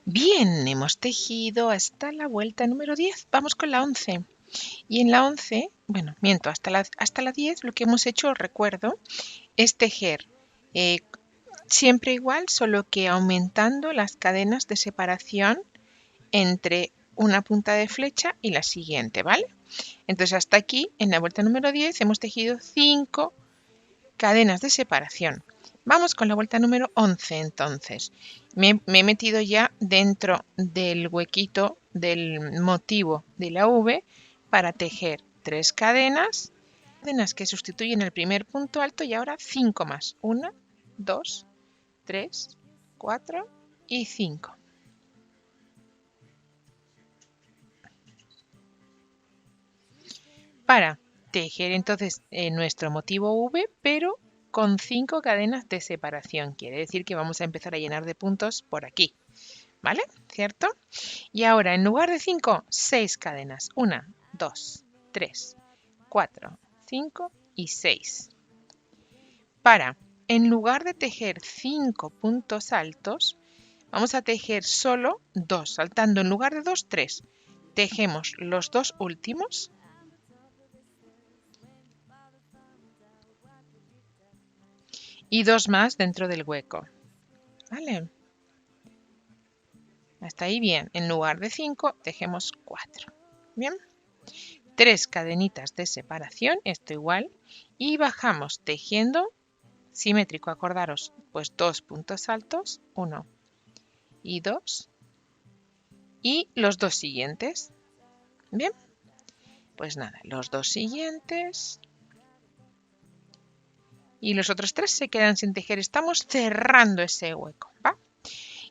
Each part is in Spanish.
Bien, hemos tejido hasta la vuelta número 10. Vamos con la 11. Y en la 11, bueno, miento, hasta la 10 lo que hemos hecho, os recuerdo, es tejer siempre igual, solo que aumentando las cadenas de separación entre una punta de flecha y la siguiente, ¿vale? Entonces hasta aquí, en la vuelta número 10, hemos tejido 5 cadenas de separación. Vamos con la vuelta número 11 entonces. Me he metido ya dentro del huequito del motivo de la V para tejer 3 cadenas que sustituyen el primer punto alto y ahora 5 más. 1, 2, 3, 4 y 5. Para tejer entonces nuestro motivo V, pero con 5 cadenas de separación. Quiere decir que vamos a empezar a llenar de puntos por aquí, ¿vale? ¿Cierto? Y ahora, en lugar de 5, 6 cadenas. 1, 2, 3, 4, 5 y 6. Para, en lugar de tejer 5 puntos altos, vamos a tejer solo 2, saltando en lugar de 2, 3. Tejemos los 2 últimos. Y 2 más dentro del hueco. ¿Vale? Hasta ahí bien. En lugar de 5, tejemos 4. Bien. 3 cadenitas de separación, esto igual. Y bajamos tejiendo simétrico, acordaros, pues 2 puntos altos, 1 y 2. Y los 2 siguientes. Bien. Pues nada, los 2 siguientes. Y los otros 3 se quedan sin tejer. Estamos cerrando ese hueco, ¿va?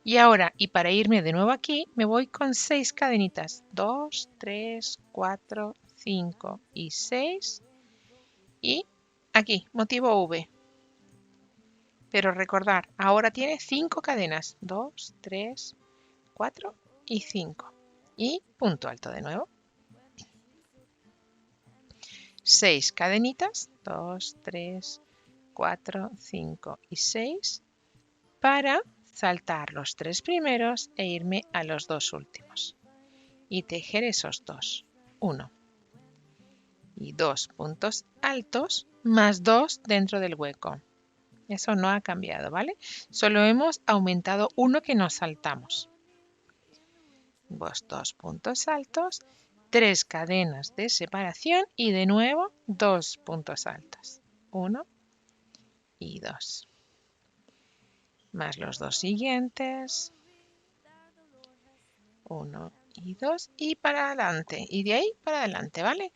Y ahora, y para irme de nuevo aquí, me voy con 6 cadenitas. 2, 3, 4, 5 y 6. Y aquí, motivo V. Pero recordar, ahora tiene 5 cadenas. 2, 3, 4 y 5. Y punto alto de nuevo. 6 cadenitas. 2, 3, 4, 5 y 6 para saltar los 3 primeros e irme a los 2 últimos y tejer esos 2, 1 y 2 puntos altos más 2 dentro del hueco. Eso no ha cambiado, ¿vale? Solo hemos aumentado uno que nos saltamos. 2 puntos altos, 3 cadenas de separación y de nuevo 2 puntos altos, 1 y 2. Más los 2 siguientes, 1 y 2 y para adelante. Y de ahí para adelante, ¿vale?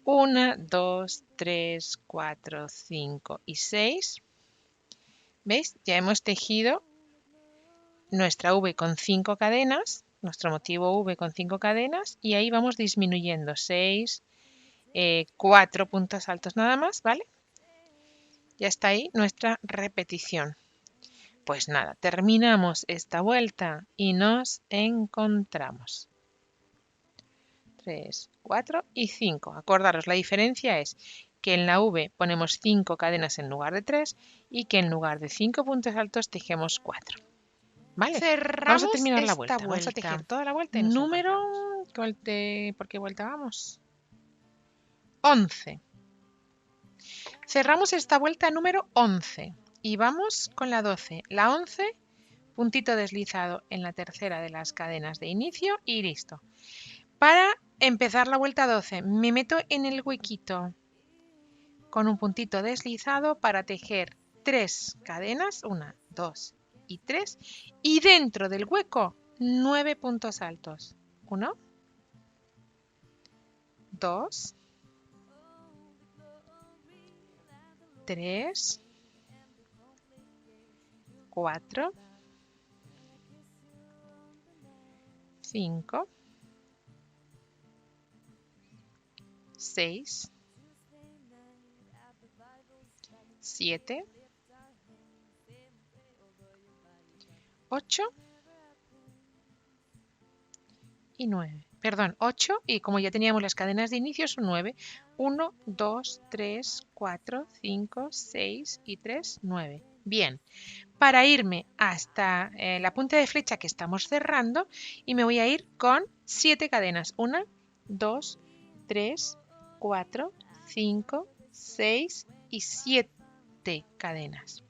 1, 2, 3, 4, 5 y 6. ¿Veis? Ya hemos tejido nuestra V con 5 cadenas, nuestro motivo V con 5 cadenas y ahí vamos disminuyendo 6, 4 puntos altos nada más, ¿vale? Ya está ahí nuestra repetición. Pues nada, terminamos esta vuelta y nos encontramos. 3, 4 y 5. Acordaros, la diferencia es que en la V ponemos 5 cadenas en lugar de 3 y que en lugar de 5 puntos altos tejemos 4. ¿Vale? Vamos a terminar la vuelta. Vamos a tejer toda la vuelta y nos encontramos. ¿Por qué vuelta vamos? 11. Cerramos esta vuelta número 11 y vamos con la 12. La 11, puntito deslizado en la tercera de las cadenas de inicio y listo. Para empezar la vuelta 12, me meto en el huequito con un puntito deslizado para tejer 3 cadenas, 1, 2 y 3, y dentro del hueco 9 puntos altos. 1, 2, 3, 4, 5, 6, 7, 8 y 9. Perdón, 8 y como ya teníamos las cadenas de inicio son 9. 1, 2, 3, 4, 5, 6 y 3, 9. Bien, para irme hasta la punta de flecha que estamos cerrando y me voy a ir con 7 cadenas. 1, 2, 3, 4, 5, 6 y 7 cadenas.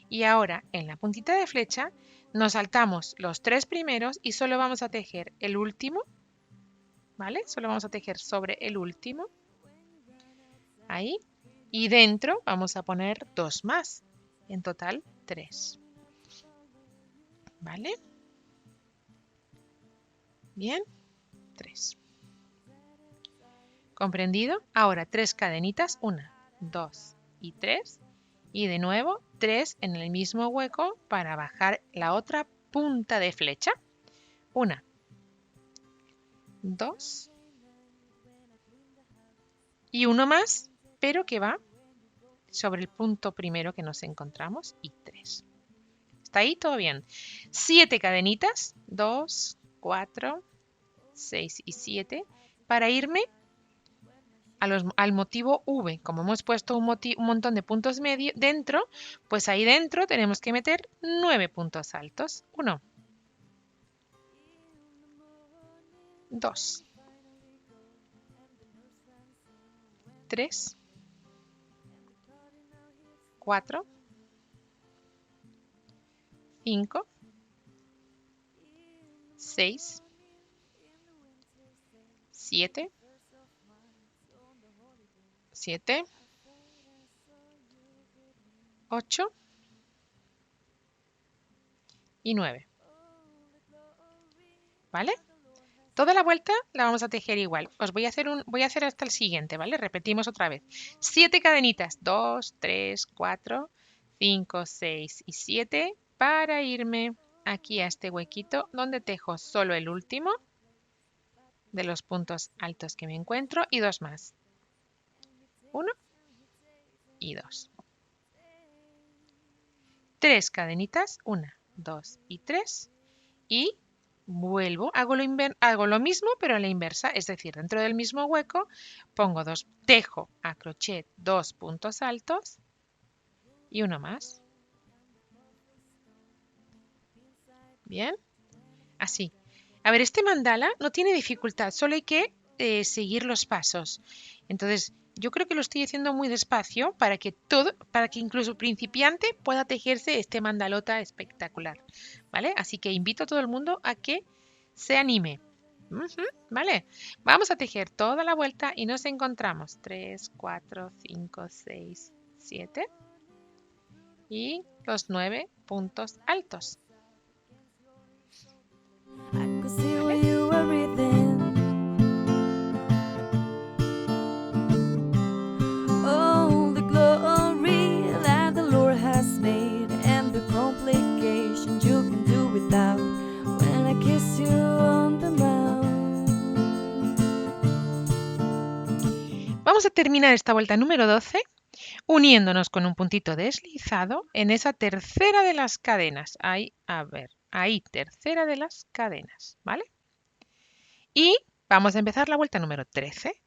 Y ahora en la puntita de flecha nos saltamos los 3 primeros y solo vamos a tejer el último, ¿vale? Solo vamos a tejer sobre el último, ahí, y dentro vamos a poner 2 más, en total 3, ¿vale? Bien, 3. ¿Comprendido? Ahora 3 cadenitas, 1, 2 y 3. Y de nuevo 3 en el mismo hueco para bajar la otra punta de flecha. 1, 2 y 1 más, pero que va sobre el punto primero que nos encontramos y 3. ¿Está ahí? ¿Todo bien? 7 cadenitas, 2, 4, 6 y 7 para irme al motivo V. Como hemos puesto un montón de puntos medio dentro, pues ahí dentro tenemos que meter 9 puntos altos. 1, 2, 3, 4, 5, 6, 7, 8 y 9. ¿Vale? Toda la vuelta la vamos a tejer igual. Voy a hacer hasta el siguiente, ¿vale? Repetimos otra vez. 7 cadenitas. 2, 3, 4, 5, 6 y 7 para irme aquí a este huequito donde tejo solo el último de los puntos altos que me encuentro y 2 más. 1 y 2. 3 cadenitas. 1, 2 y 3. Y vuelvo, hago lo mismo pero a la inversa, es decir, dentro del mismo hueco pongo tejo a crochet 2 puntos altos y 1 más. Bien, así. A ver, este mandala no tiene dificultad, solo hay que seguir los pasos. Entonces, yo creo que lo estoy haciendo muy despacio para que incluso principiante pueda tejerse este mandalota espectacular, ¿vale? Así que invito a todo el mundo a que se anime. ¿Vale? Vamos a tejer toda la vuelta y nos encontramos 3, 4, 5, 6, 7 y los 9 puntos altos. Vamos a terminar esta vuelta número 12 uniéndonos con un puntito deslizado en esa tercera de las cadenas. Ahí, a ver, ahí, tercera de las cadenas, ¿vale? Y vamos a empezar la vuelta número 13,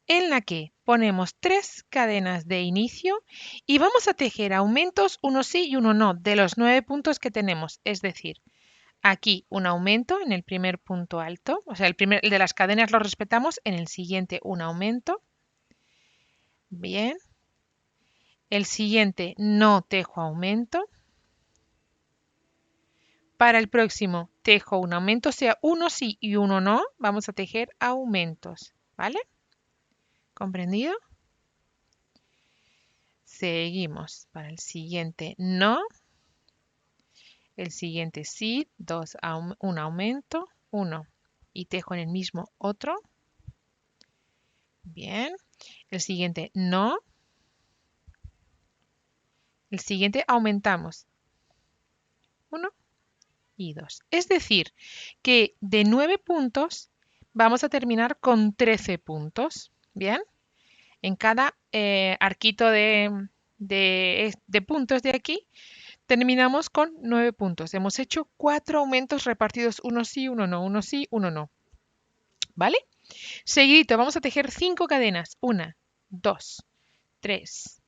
en la que ponemos 3 cadenas de inicio y vamos a tejer aumentos, uno sí y uno no, de los 9 puntos que tenemos. Es decir, aquí un aumento en el primer punto alto, o sea, el de las cadenas lo respetamos, en el siguiente un aumento. Bien. El siguiente no tejo aumento. Para el próximo tejo un aumento, o sea, uno sí y uno no, vamos a tejer aumentos, ¿vale? ¿Comprendido? Seguimos. Para el siguiente no. El siguiente sí, un aumento, uno y tejo en el mismo otro. Bien. El siguiente no. El siguiente aumentamos. 1 y 2. Es decir, que de 9 puntos vamos a terminar con 13 puntos. Bien. En cada arquito de puntos de aquí terminamos con 9 puntos. Hemos hecho 4 aumentos repartidos, uno sí, uno no, uno sí, uno no. ¿Vale? Seguidito, vamos a tejer 5 cadenas. 1, 2, 3,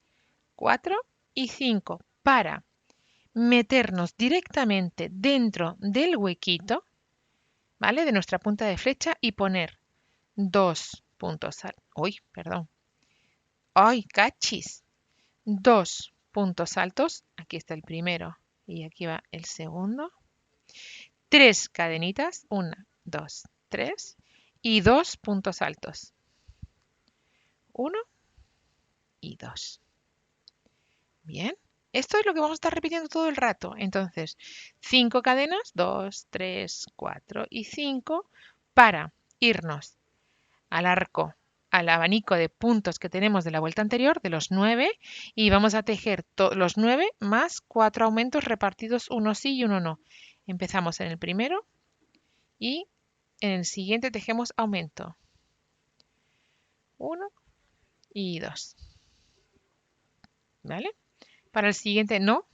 4 y 5 para meternos directamente dentro del huequito, ¿vale? De nuestra punta de flecha y poner 2 puntos altos. ¡Uy, perdón! ¡Ay, cachis! 2 puntos altos. Aquí está el primero y aquí va el segundo. 3 cadenitas. 1, 2, 3. Y 2 puntos altos. 1 y 2. Bien. Esto es lo que vamos a estar repitiendo todo el rato. Entonces, 5 cadenas, 2, 3, 4 y 5 para irnos al arco, al abanico de puntos que tenemos de la vuelta anterior, de los 9, y vamos a tejer los 9 más 4 aumentos repartidos uno sí y uno no. Empezamos en el primero y en el siguiente tejemos aumento. 1 y 2. ¿Vale? Para el siguiente no,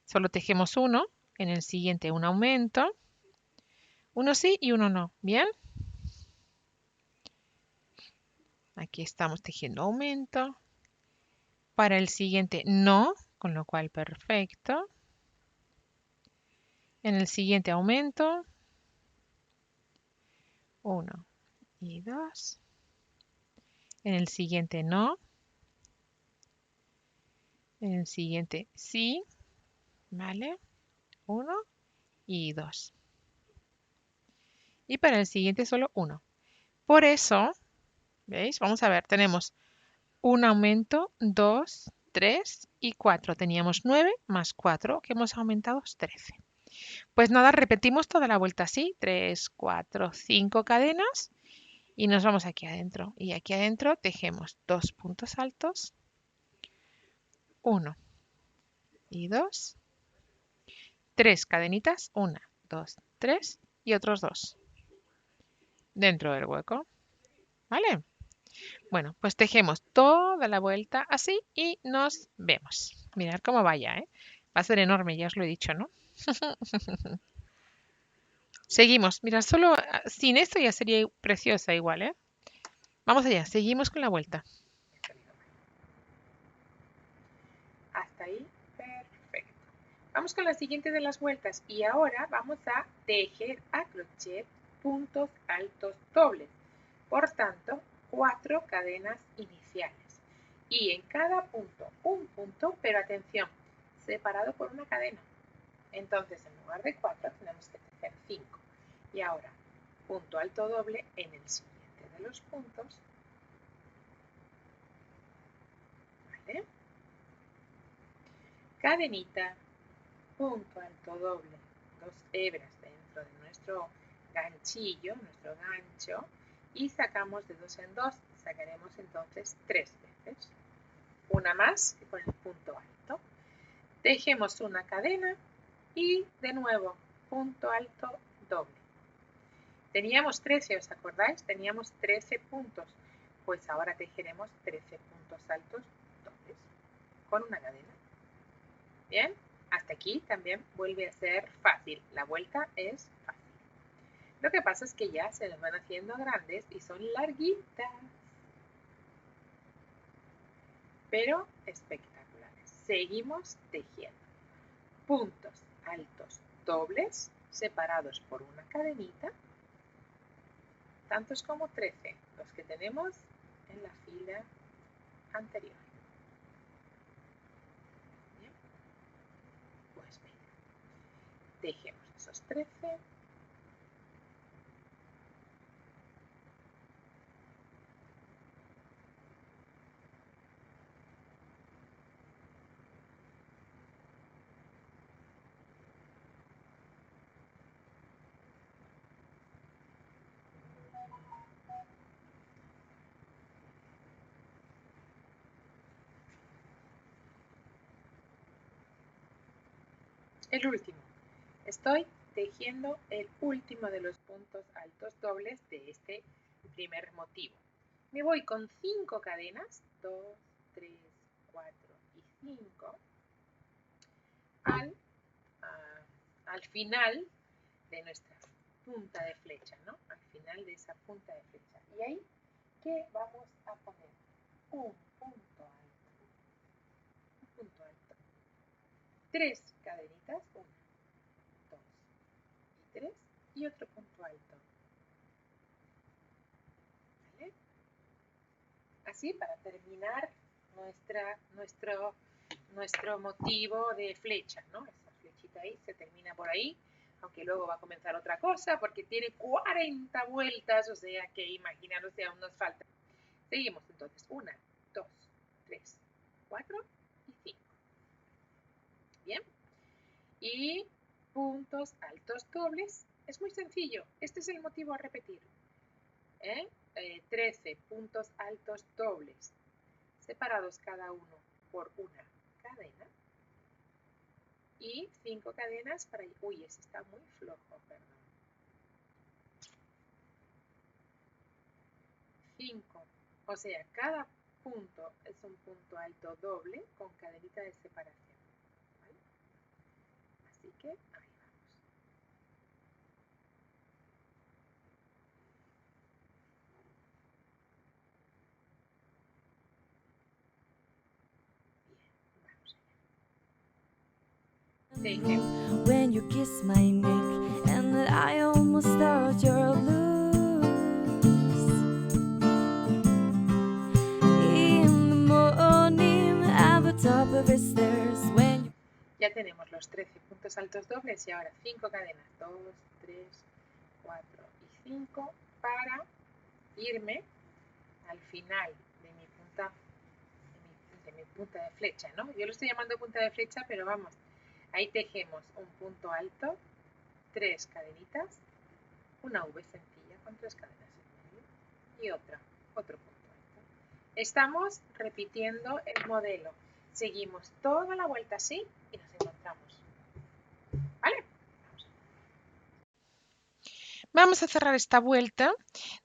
solo tejemos uno, en el siguiente un aumento, uno sí y uno no. ¿Bien? Aquí estamos tejiendo aumento. Para el siguiente no, con lo cual perfecto. En el siguiente aumento, 1 y 2. En el siguiente no. En el siguiente sí. ¿Vale? 1 y 2. Y para el siguiente solo 1. Por eso, ¿veis? Vamos a ver, tenemos un aumento, 2, 3 y 4. Teníamos 9 más 4, que hemos aumentado 13. Pues nada, repetimos toda la vuelta así, 3, 4, 5 cadenas y nos vamos aquí adentro. Y aquí adentro tejemos 2 puntos altos, 1 y 2, 3 cadenitas, 1, 2, 3 y otros 2 dentro del hueco. ¿Vale? Bueno, pues tejemos toda la vuelta así y nos vemos. Mirad cómo vaya, ¿eh? Va a ser enorme, ya os lo he dicho, ¿no? Seguimos. Mira, solo sin esto ya sería preciosa igual, ¿eh? Vamos allá, seguimos con la vuelta. Hasta ahí, perfecto. Vamos con la siguiente de las vueltas y ahora vamos a tejer a crochet puntos altos dobles. Por tanto, 4 cadenas iniciales. Y en cada punto, un punto, pero atención, separado por una cadena. Entonces, en lugar de 4, tenemos que tejer 5. Y ahora, punto alto doble en el siguiente de los puntos. ¿Vale? Cadenita, punto alto doble, 2 hebras dentro de nuestro ganchillo, nuestro gancho, y sacamos de 2 en 2, sacaremos entonces 3 veces. Una más con el punto alto. Tejemos una cadena y de nuevo punto alto doble. Teníamos 13, ¿os acordáis? Teníamos 13 puntos. Pues ahora tejeremos 13 puntos altos dobles con una cadena. Bien, hasta aquí también vuelve a ser fácil. La vuelta es fácil. Lo que pasa es que ya se nos van haciendo grandes y son larguitas, pero espectaculares. Seguimos tejiendo. Puntos altos dobles separados por una cadenita, tantos como 13, los que tenemos en la fila anterior. Bien, pues venga, tejemos esos 13. El último. Estoy tejiendo el último de los puntos altos dobles de este primer motivo. Me voy con 5 cadenas, 2, 3, 4 y 5, al final de nuestra punta de flecha, ¿no? Al final de esa punta de flecha. Y ahí, ¿qué vamos a poner? Un punto alto. Un punto alto. 3 cadenitas, 1, 2 y 3 y otro punto alto. ¿Vale? Así para terminar nuestro motivo de flecha, ¿no? Esa flechita ahí se termina por ahí, aunque luego va a comenzar otra cosa porque tiene 40 vueltas, o sea que imaginaros que aún nos falta. Seguimos entonces, 1, 2, 3, 4 y 5. Bien. Y puntos altos dobles, es muy sencillo, este es el motivo a repetir. 13 puntos altos dobles, separados cada uno por una cadena. Y 5 cadenas para... Uy, ese está muy flojo, perdón. 5, o sea, cada punto es un punto alto doble con cadenita de separación. ¿Vale? Así que ahí vamos. Bien, vamos allá. When you kiss my neck and I almost thought you're loose. In the morning at the top of the stairs when you... Ya tenemos los 13 puntos altos dobles y ahora 5 cadenas, 2, 3, 4 y 5 para irme al final de mi punta de flecha, ¿no? Yo lo estoy llamando punta de flecha, pero vamos, ahí tejemos un punto alto, 3 cadenitas, una V sencilla con 3 cadenas en medio y otro punto alto. Estamos repitiendo el modelo. Seguimos toda la vuelta así y nos encontramos. ¿Vale? Vamos a cerrar esta vuelta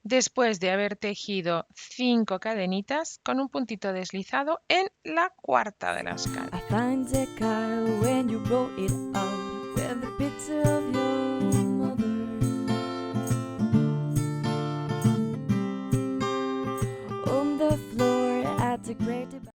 después de haber tejido 5 cadenitas con un puntito deslizado en la cuarta de las cadenas. I find the car when you wrote it